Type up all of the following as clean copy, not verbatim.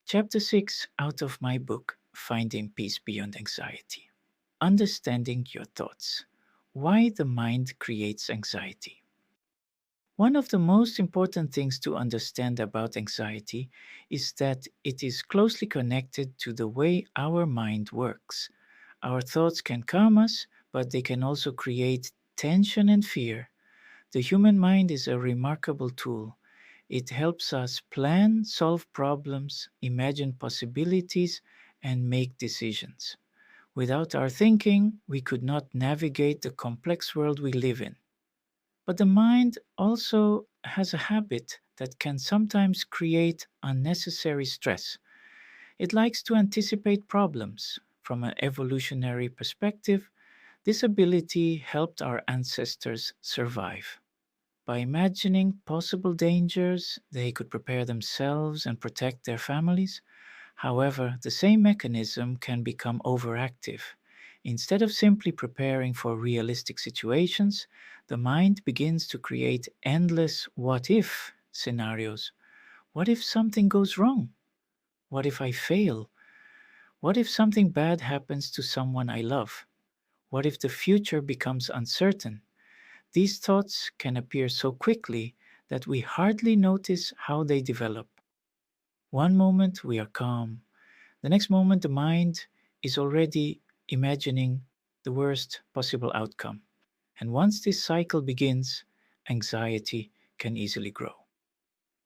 Chapter 6 out of my book, Finding Peace Beyond Anxiety. Understanding your thoughts. Why the mind creates anxiety. One of the most important things to understand about anxiety is that it is closely connected to the way our mind works. Our thoughts can calm us, but they can also create tension and fear. The human mind is a remarkable tool. It helps us plan, solve problems, imagine possibilities, and make decisions. Without our thinking, we could not navigate the complex world we live in. But the mind also has a habit that can sometimes create unnecessary stress. It likes to anticipate problems. From an evolutionary perspective, this ability helped our ancestors survive. By imagining possible dangers, they could prepare themselves and protect their families. However, the same mechanism can become overactive. Instead of simply preparing for realistic situations, the mind begins to create endless what if scenarios. What if something goes wrong? What if I fail? What if something bad happens to someone I love? What if the future becomes uncertain? These thoughts can appear so quickly that we hardly notice how they develop. One moment we are calm, the next moment the mind is already imagining the worst possible outcome. And once this cycle begins, anxiety can easily grow.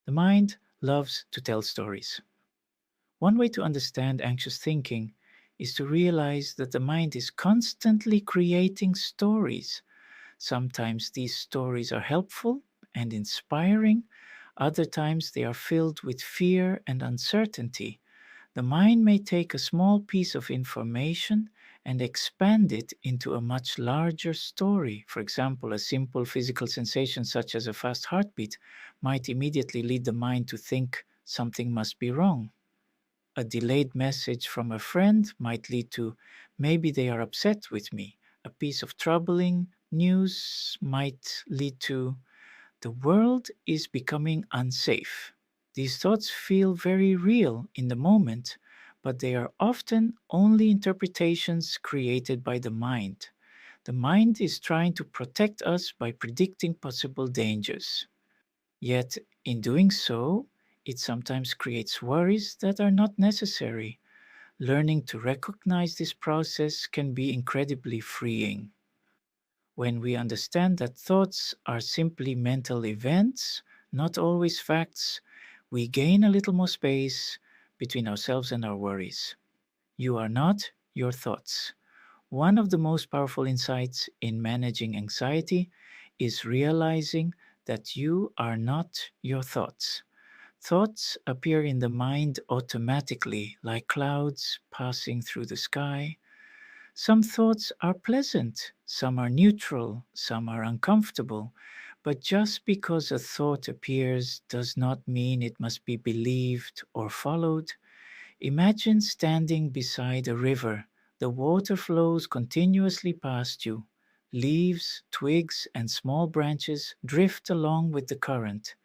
The mind loves to tell stories. One way to understand anxious thinking is to realize that the mind is constantly creating stories. Sometimes these stories are helpful and inspiring, other times they are filled with fear and uncertainty. The mind may take a small piece of information and expand it into a much larger story. For example, a simple physical sensation such as a fast heartbeat might immediately lead the mind to think something must be wrong. A delayed message from a friend might lead to maybe they are upset with me. A piece of troubling news might lead to the world is becoming unsafe. These thoughts feel very real in the moment, but they are often only interpretations created by the mind. The mind is trying to protect us by predicting possible dangers. Yet, in doing so, it sometimes creates worries that are not necessary. Learning to recognize this process can be incredibly freeing. When we understand that thoughts are simply mental events, not always facts, we gain a little more space between ourselves and our worries. You are not your thoughts. One of the most powerful insights in managing anxiety is realizing that you are not your thoughts. Thoughts appear in the mind automatically, like clouds passing through the sky. Some thoughts are pleasant, some are neutral, some are uncomfortable. But just because a thought appears does not mean it must be believed or followed. Imagine standing beside a river. The water flows continuously past you. Leaves, twigs, and small branches drift along with the current.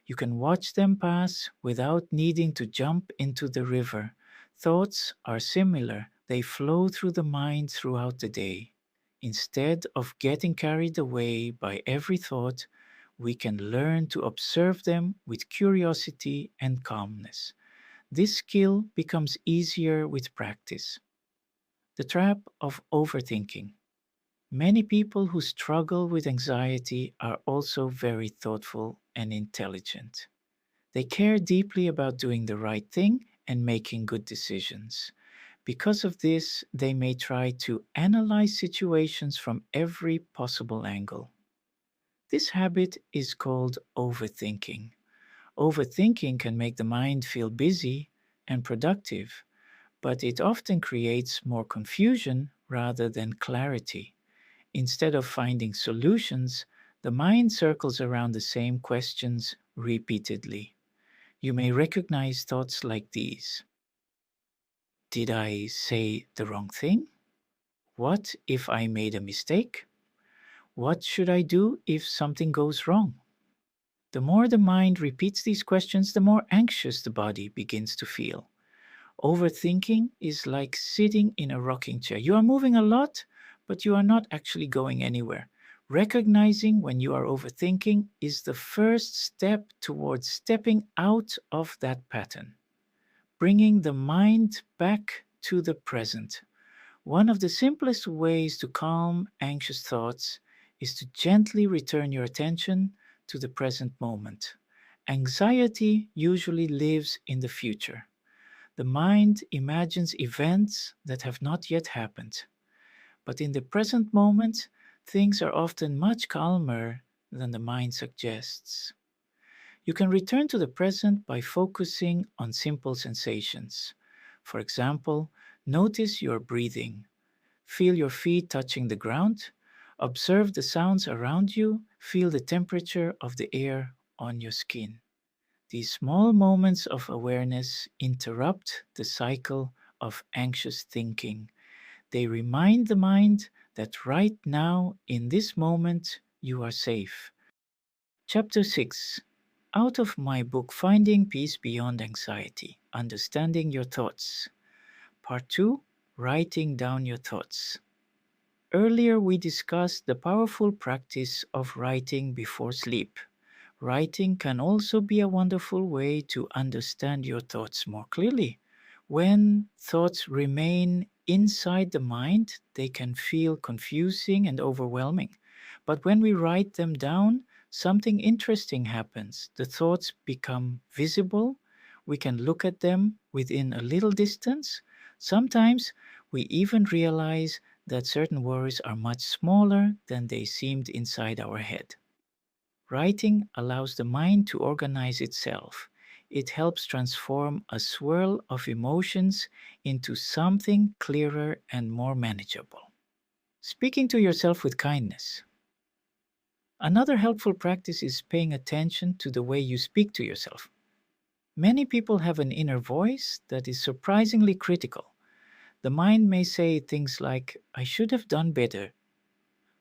You can watch them pass without needing to jump into the river. Thoughts are similar, they flow through the mind throughout the day. Instead of getting carried away by every thought, we can learn to observe them with curiosity and calmness. This skill becomes easier with practice. The trap of overthinking. Many people who struggle with anxiety are also very thoughtful and intelligent. They care deeply about doing the right thing and making good decisions. Because of this, they may try to analyze situations from every possible angle. This habit is called overthinking. Overthinking can make the mind feel busy and productive, but it often creates more confusion rather than clarity. Instead of finding solutions, the mind circles around the same questions repeatedly. You may recognize thoughts like these. Did I say the wrong thing? What if I made a mistake? What should I do if something goes wrong? The more the mind repeats these questions, the more anxious the body begins to feel. Overthinking is like sitting in a rocking chair. You are moving a lot, but you are not actually going anywhere. Recognizing when you are overthinking is the first step towards stepping out of that pattern, bringing the mind back to the present. One of the simplest ways to calm anxious thoughts is to gently return your attention to the present moment. Anxiety usually lives in the future. The mind imagines events that have not yet happened. But in the present moment, things are often much calmer than the mind suggests. You can return to the present by focusing on simple sensations. For example, notice your breathing. Feel your feet touching the ground. Observe the sounds around you. Feel the temperature of the air on your skin. These small moments of awareness interrupt the cycle of anxious thinking. They remind the mind that right now, in this moment, you are safe. Chapter 6. Out of my book Finding Peace Beyond Anxiety, Understanding Your Thoughts. Part 2. Writing down your thoughts. Earlier, we discussed the powerful practice of writing before sleep. Writing can also be a wonderful way to understand your thoughts more clearly. When thoughts remain inside the mind, they can feel confusing and overwhelming. But when we write them down, something interesting happens. The thoughts become visible. We can look at them within a little distance. Sometimes we even realize that certain worries are much smaller than they seemed inside our head. Writing allows the mind to organize itself. It helps transform a swirl of emotions into something clearer and more manageable. Speaking to yourself with kindness. Another helpful practice is paying attention to the way you speak to yourself. Many people have an inner voice that is surprisingly critical. The mind may say things like, I should have done better.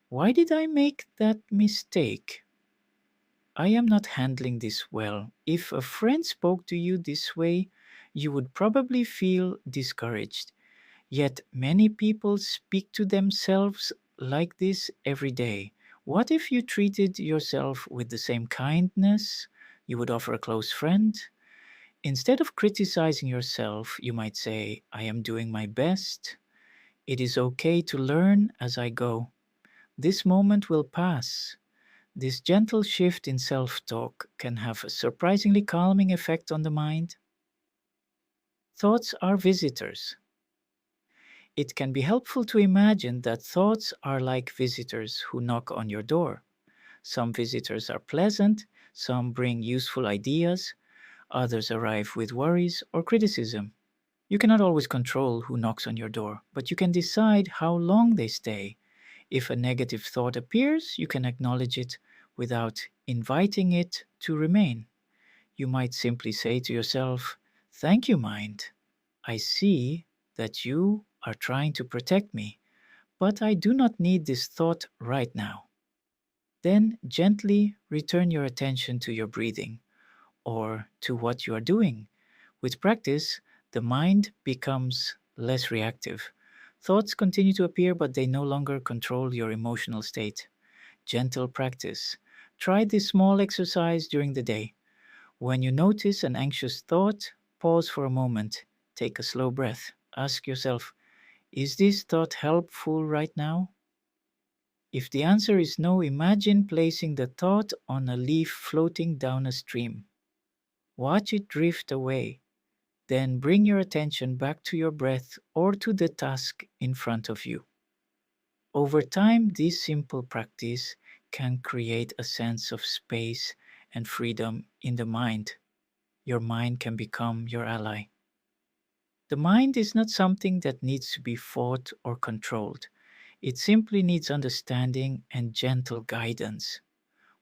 Why did I make that mistake? I am not handling this well. If a friend spoke to you this way, you would probably feel discouraged. Yet many people speak to themselves like this every day. What if you treated yourself with the same kindness you would offer a close friend? Instead of criticizing yourself, you might say, I am doing my best. It is okay to learn as I go. This moment will pass. This gentle shift in self talk can have a surprisingly calming effect on the mind. Thoughts are visitors. It can be helpful to imagine that thoughts are like visitors who knock on your door. Some visitors are pleasant, some bring useful ideas, others arrive with worries or criticism. You cannot always control who knocks on your door, but you can decide how long they stay. If a negative thought appears, you can acknowledge it without inviting it to remain. You might simply say to yourself, Thank you, mind. I see that you are trying to protect me, but I do not need this thought right now. Then gently return your attention to your breathing or to what you are doing. With practice, the mind becomes less reactive. Thoughts continue to appear, but they no longer control your emotional state. Gentle practice. Try this small exercise during the day. When you notice an anxious thought, pause for a moment. Take a slow breath. Ask yourself, is this thought helpful right now? If the answer is no, imagine placing the thought on a leaf floating down a stream. Watch it drift away. Then bring your attention back to your breath or to the task in front of you. Over time, this simple practice can create a sense of space and freedom in the mind. Your mind can become your ally. The mind is not something that needs to be fought or controlled. It simply needs understanding and gentle guidance.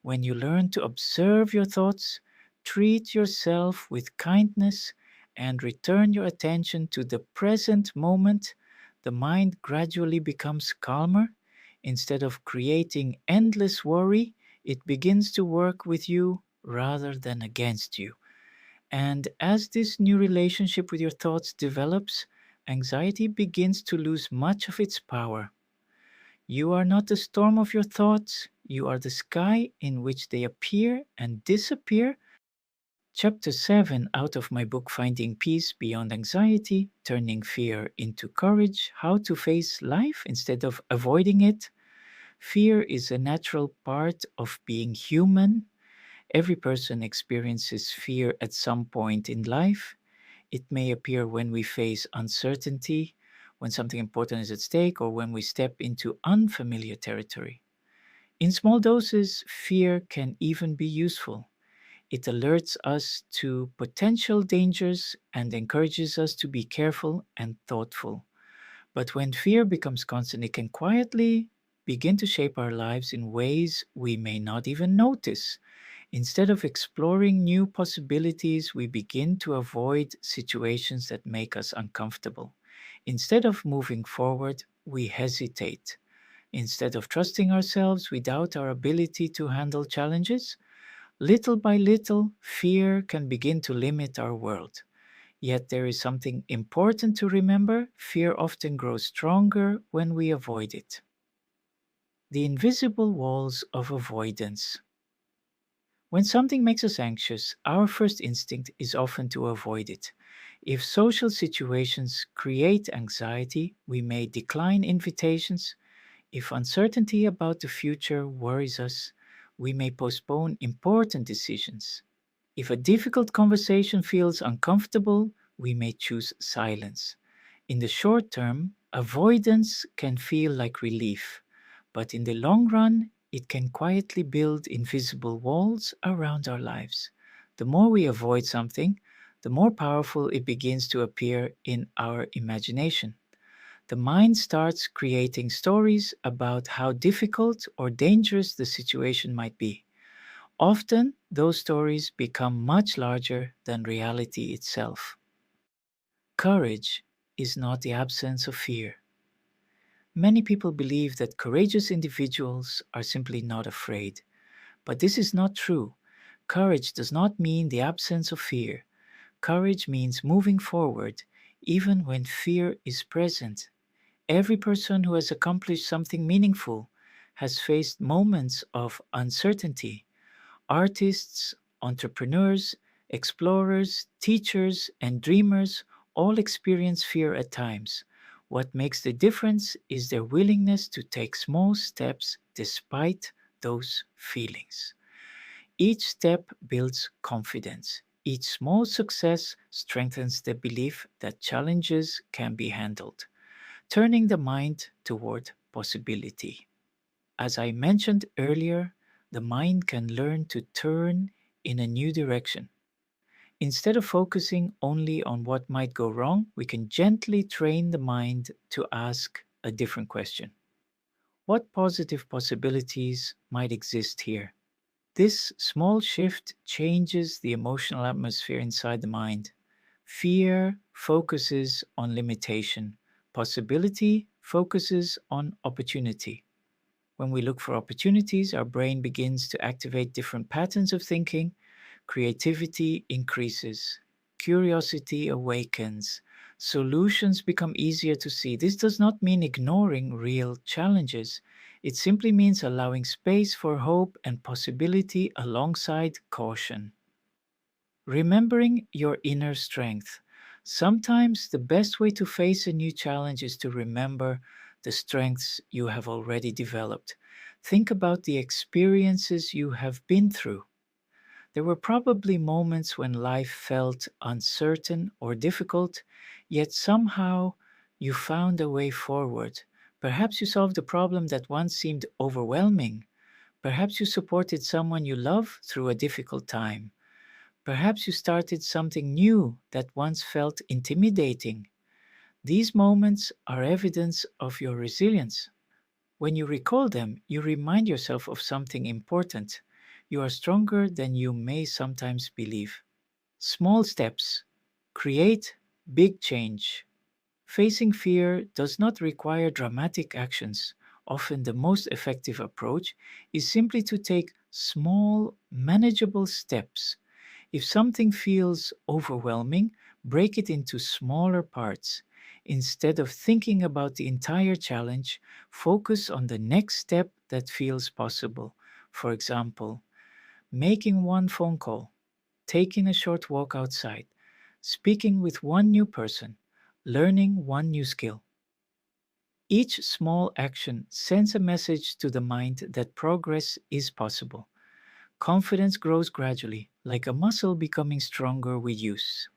When you learn to observe your thoughts, treat yourself with kindness, and return your attention to the present moment, the mind gradually becomes calmer. Instead of creating endless worry, it begins to work with you rather than against you. And as this new relationship with your thoughts develops, anxiety begins to lose much of its power. You are not the storm of your thoughts, you are the sky in which they appear and disappear. Chapter 7 out of my book Finding Peace Beyond Anxiety, Turning Fear into Courage, How to Face Life Instead of Avoiding It. Fear is a natural part of being human. Every person experiences fear at some point in life. It may appear when we face uncertainty, when something important is at stake, or when we step into unfamiliar territory. In small doses, fear can even be useful. It alerts us to potential dangers and encourages us to be careful and thoughtful. But when fear becomes constant, it can quietly begin to shape our lives in ways we may not even notice. Instead of exploring new possibilities, we begin to avoid situations that make us uncomfortable. Instead of moving forward, we hesitate. Instead of trusting ourselves, we doubt our ability to handle challenges. Little by little, fear can begin to limit our world. Yet there is something important to remember: fear often grows stronger when we avoid it. The invisible walls of avoidance. When something makes us anxious, our first instinct is often to avoid it. If social situations create anxiety, we may decline invitations. If uncertainty about the future worries us, we may postpone important decisions. If a difficult conversation feels uncomfortable, we may choose silence. In the short term, avoidance can feel like relief, but in the long run, it can quietly build invisible walls around our lives. The more we avoid something, the more powerful it begins to appear in our imagination. The mind starts creating stories about how difficult or dangerous the situation might be. Often, those stories become much larger than reality itself. Courage is not the absence of fear. Many people believe that courageous individuals are simply not afraid, but this is not true. Courage does not mean the absence of fear. Courage means moving forward, even when fear is present. Every person who has accomplished something meaningful has faced moments of uncertainty. Artists, entrepreneurs, explorers, teachers, and dreamers all experience fear at times. What makes the difference is their willingness to take small steps despite those feelings. Each step builds confidence. Each small success strengthens the belief that challenges can be handled, turning the mind toward possibility. As I mentioned earlier, the mind can learn to turn in a new direction. Instead of focusing only on what might go wrong, we can gently train the mind to ask a different question. What positive possibilities might exist here? This small shift changes the emotional atmosphere inside the mind. Fear focuses on limitation, possibility focuses on opportunity. When we look for opportunities, our brain begins to activate different patterns of thinking. Creativity increases, curiosity awakens, solutions become easier to see. This does not mean ignoring real challenges. It simply means allowing space for hope and possibility alongside caution. Remembering your inner strength. Sometimes the best way to face a new challenge is to remember the strengths you have already developed. Think about the experiences you have been through. There were probably moments when life felt uncertain or difficult, yet somehow you found a way forward. Perhaps you solved a problem that once seemed overwhelming. Perhaps you supported someone you love through a difficult time. Perhaps you started something new that once felt intimidating. These moments are evidence of your resilience. When you recall them, you remind yourself of something important. You are stronger than you may sometimes believe. Small steps create big change. Facing fear does not require dramatic actions. Often, the most effective approach is simply to take small, manageable steps. If something feels overwhelming, break it into smaller parts. Instead of thinking about the entire challenge, focus on the next step that feels possible. For example, making one phone call, taking a short walk outside, speaking with one new person, learning one new skill. Each small action sends a message to the mind that progress is possible. Confidence grows gradually, like a muscle becoming stronger with use.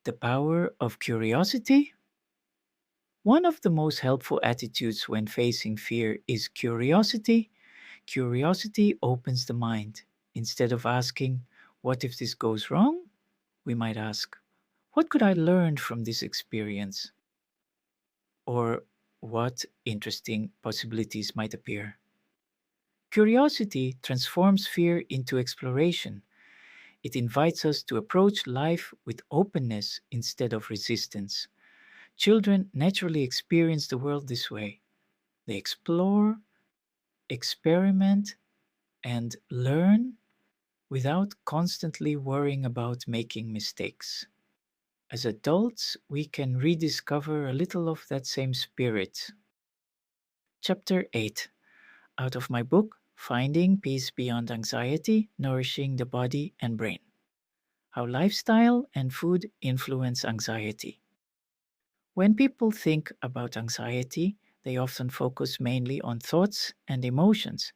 The power of curiosity? One of the most helpful attitudes when facing fear is curiosity. Curiosity opens the mind. Instead of asking, "What if this goes wrong?" we might ask, "What could I learn from this experience?" Or what interesting possibilities might appear. Curiosity transforms fear into exploration. It invites us to approach life with openness instead of resistance. Children naturally experience the world this way. They explore, experiment, and learn without constantly worrying about making mistakes. As adults, we can rediscover a little of that same spirit. Chapter 8, out of my book, Finding Peace Beyond Anxiety, Nourishing the Body and Brain. How lifestyle and food influence anxiety. When people think about anxiety, they often focus mainly on thoughts and emotions,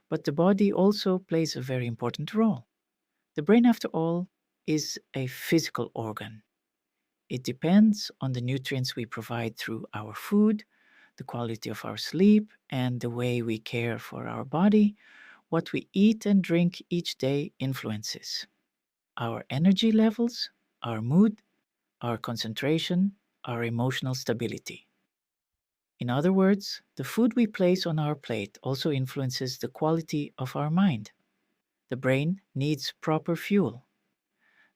but the body also plays a very important role. The brain, after all, is a physical organ. It depends on the nutrients we provide through our food, the quality of our sleep, and the way we care for our body. What we eat and drink each day influences our energy levels, our mood, our concentration, our emotional stability. In other words, the food we place on our plate also influences the quality of our mind. The brain needs proper fuel.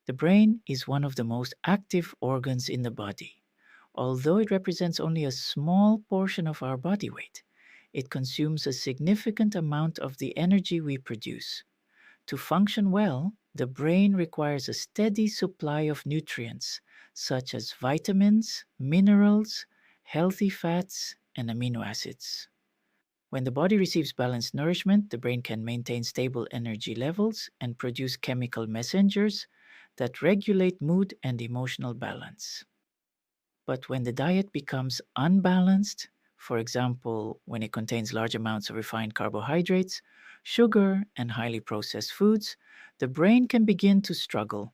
The brain is one of the most active organs in the body. Although it represents only a small portion of our body weight, it consumes a significant amount of the energy we produce. To function well, the brain requires a steady supply of nutrients such as vitamins, minerals, healthy fats, and amino acids. When the body receives balanced nourishment, the brain can maintain stable energy levels and produce chemical messengers that regulate mood and emotional balance. But when the diet becomes unbalanced, for example, when it contains large amounts of refined carbohydrates, sugar, and highly processed foods, the brain can begin to struggle.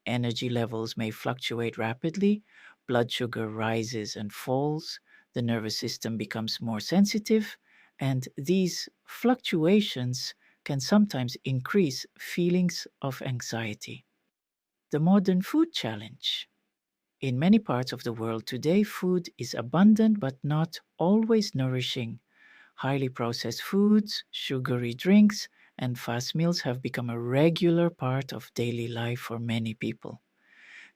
Energy levels may fluctuate rapidly, blood sugar rises and falls, the nervous system becomes more sensitive, and these fluctuations can sometimes increase feelings of anxiety. The modern food challenge. In many parts of the world today, food is abundant but not always nourishing. Highly processed foods, sugary drinks, and fast meals have become a regular part of daily life for many people.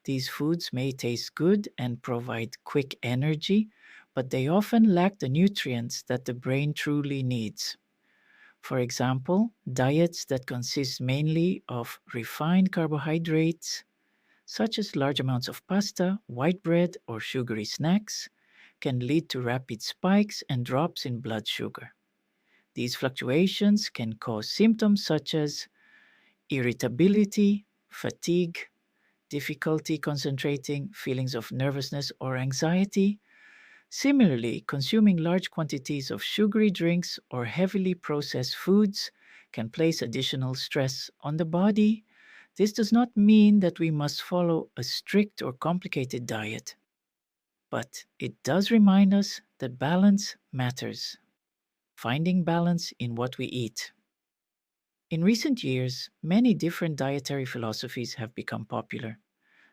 These foods may taste good and provide quick energy, but they often lack the nutrients that the brain truly needs. For example, diets that consist mainly of refined carbohydrates, such as large amounts of pasta, white bread, or sugary snacks, can lead to rapid spikes and drops in blood sugar. These fluctuations can cause symptoms such as irritability, fatigue, difficulty concentrating, feelings of nervousness or anxiety. Similarly, consuming large quantities of sugary drinks or heavily processed foods can place additional stress on the body. This does not mean that we must follow a strict or complicated diet, but it does remind us that balance matters. Finding balance in what we eat. In recent years, many different dietary philosophies have become popular.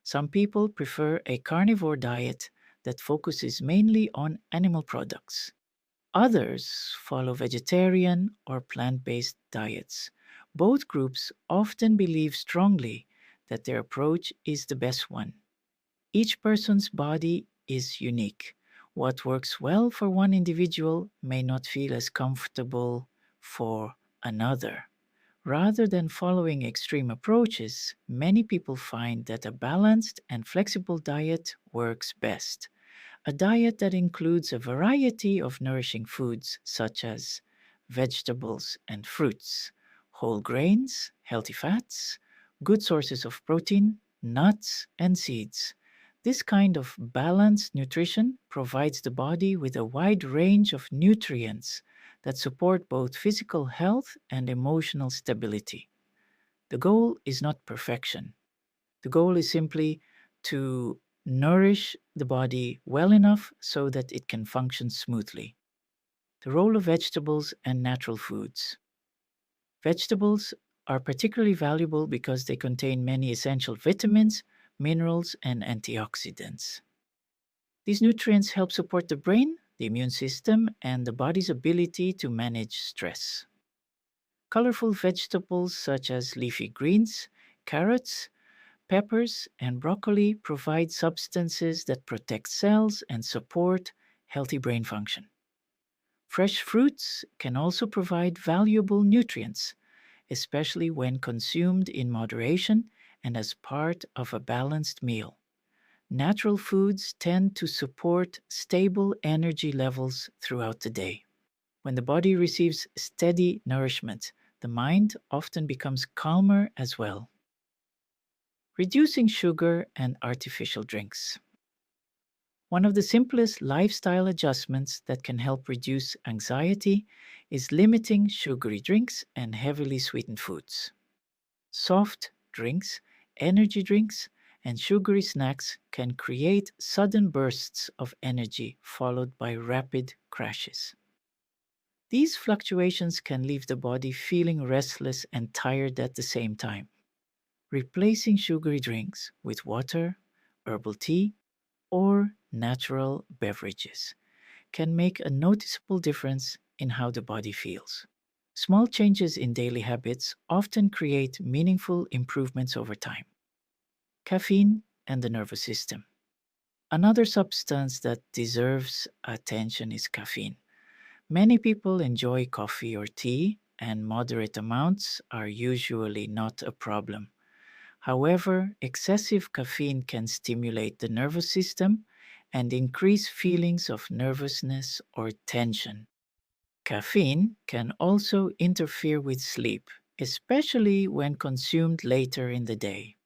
Some people prefer a carnivore diet that focuses mainly on animal products. Others follow vegetarian or plant based diets. Both groups often believe strongly that their approach is the best one. Each person's body is unique. What works well for one individual may not feel as comfortable for another. Rather than following extreme approaches, many people find that a balanced and flexible diet works best. A diet that includes a variety of nourishing foods such as vegetables and fruits, whole grains, healthy fats, good sources of protein, nuts, and seeds. This kind of balanced nutrition provides the body with a wide range of nutrients that support both physical health and emotional stability. The goal is not perfection. The goal is simply to nourish the body well enough so that it can function smoothly. The role of vegetables and natural foods. Vegetables are particularly valuable because they contain many essential vitamins, minerals, and antioxidants. These nutrients help support the brain, the immune system, and the body's ability to manage stress. Colorful vegetables such as leafy greens, carrots, peppers, and broccoli provide substances that protect cells and support healthy brain function. Fresh fruits can also provide valuable nutrients, especially when consumed in moderation and as part of a balanced meal. Natural foods tend to support stable energy levels throughout the day. When the body receives steady nourishment, the mind often becomes calmer as well. Reducing sugar and artificial drinks. One of the simplest lifestyle adjustments that can help reduce anxiety is limiting sugary drinks and heavily sweetened foods. Soft drinks, energy drinks, and sugary snacks can create sudden bursts of energy followed by rapid crashes. These fluctuations can leave the body feeling restless and tired at the same time. Replacing sugary drinks with water, herbal tea, or natural beverages can make a noticeable difference in how the body feels. Small changes in daily habits often create meaningful improvements over time. Caffeine and the nervous system. Another substance that deserves attention is caffeine. Many people enjoy coffee or tea, and moderate amounts are usually not a problem. However, excessive caffeine can stimulate the nervous system and increase feelings of nervousness or tension. Caffeine can also interfere with sleep, especially when consumed later in the day.